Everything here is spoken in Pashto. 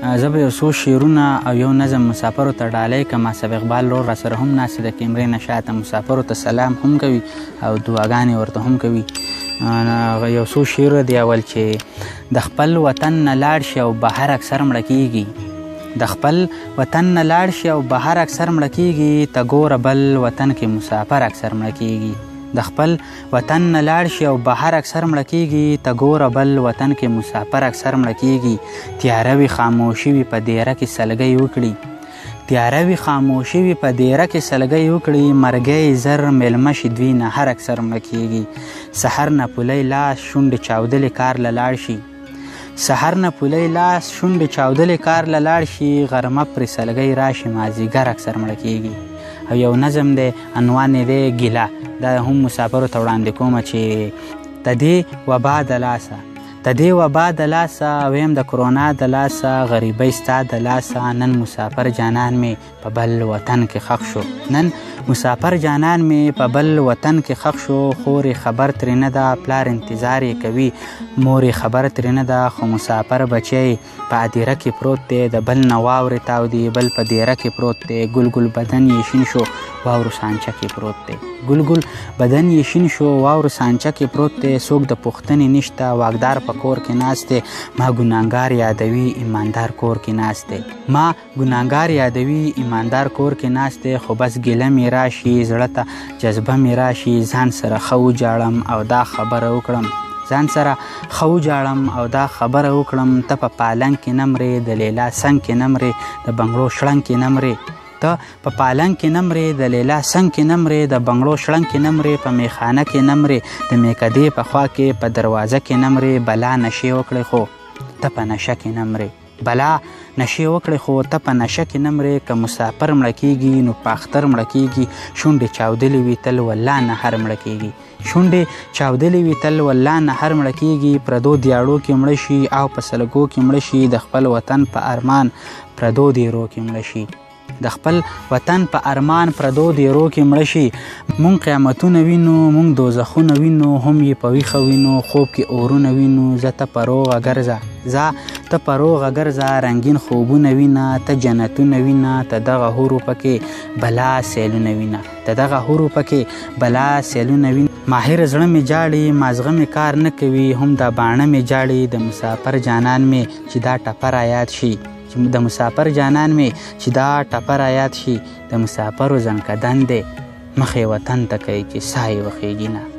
زه به یو څو شعرونه او یو نظم مسافرو ته ډالۍ کړم. آصف اقبال ورور راسره هم ناست د کیمرې نه شاته مسافرو ته سلام هم کوي او دعاګانې ورته هم کوي. یو څو شعر دی اول چې د خپل وطن نه لاړ شي او بهر اکثر مړه کېږي. د خپل وطن نه لاړ شي او بهر اکثر مړه کېږي، ته ګوره بل وطن کې مسافر اکثر مړه کېږي. د خپل وطن نه لاړ شي او بهر اکثر مړه کېږي، ته ګوره بل وطن کې مسافر اکثر مړه کېږي. تیاره وي خاموشي وي په دیره کې سلګۍ وکړي، تیاره وي خاموشي وي په دیره کې سلګۍ وکړي، مرګی زر میلمه شي دوی نه هر اکثر مړه کېږي. سحر نه پولی لاس شونډې چاودلې کار له لاړ شي، سحر نه پولی لاس شونډې چاودلې کار له لاړ شي، غرمه پرې سلګۍ راشي مازدیګر اکثر مړه کېږي. او یو نظم دی عنوان یې دی ګیله. دا هم مسافرو ته وړاندې کومه چې د دې وبا د لاسه، د دې وبا د لاسه، ویم د کرونا د لاسه، غریبۍ ستا د لاسه، نن مسافر جانان مې په بل وطن کې ښخ شو، نن مسافر جانان مې په بل وطن کې ښخ شو. خورې خبر ترې نه ده پلار انتظار یې کوي، مورې خبر ترې نه ده خو مسافر بچی په ادیره کې پروت دی، د بل نه واورې تاودي بل په دیره کې پروت دی، ګل ګل بدن یې شین شو واورو سانچه کې پروت دی، ګل ګل بدن یې شین شو واورو سانچه کې پروت دی. څوک د پوښتنې نشته واکدار په کور کې ناست دی، ما ګناهګار یادوي ایماندار کور کې ناست دی، ما ګناهګار یادوي ایماندار کور کې ناست دی. خو بس ګیله مې راشي زړه ته جذبه مې راشي، ځان سره ښه وجاړم او دا خبره وکړم، ځان سره ښه وجاړم او دا خبره وکړم، ته په پالنګ کې نه مرې د لیلا څنګ کې نه مرې د بنګړو شړنګ کې نه مرې، ته په پالنګ کې نه مرې د لیلا څنګ کې نه مرې د بنګړو شړنګ کې نه مرې، په میخانه کې نه مرې د میکدې په خوا کې په دروازه کې نه مرې. بلا نشې وکړې خو ته په نشه کې نه مرې، بلا نشې وکړې خو ته په نشه کې نه مرې. که مسافر مړه کېږي نو په اختر مړه کېږي، شونډې چاودلې وي تل والله نه هر مړه کېږي، شونډې چاودلې وي تل والله نه هر مړه کېږي. پردو دیاړو کې مړه شي او په سلګو کې مړه شي، د خپل وطن په ارمان پردو دیرو کې مړه شي، د خپل وطن په ارمان پردو دیرو کې مړه شي. مونږ قیامتونه وینو مونږ دوزخونه وینو، هم یې په ویښه وینو خوب کې اورونه وینو. زه ته په روغه ګرځه، زه ته په روغه ګرځه، رنګین خوبونه وینه، ته جنتونه وینه، ته دغه حورو پکې بلا سیلونه وینه، ته دغه حورو پکې بلا سیلونه وینه. ماهر زړه مې جاړي مازغه مې کار نه کوي، هم دا باڼه مې جاړي د مسافر جانان مې چې دا ټپه رایاد شي، د مسافر جانان مې چې دا ټپه رایاد شي. د مسافرو زنکدن دی مخې وطن ته کوي چې ساه یې وخیږي نه.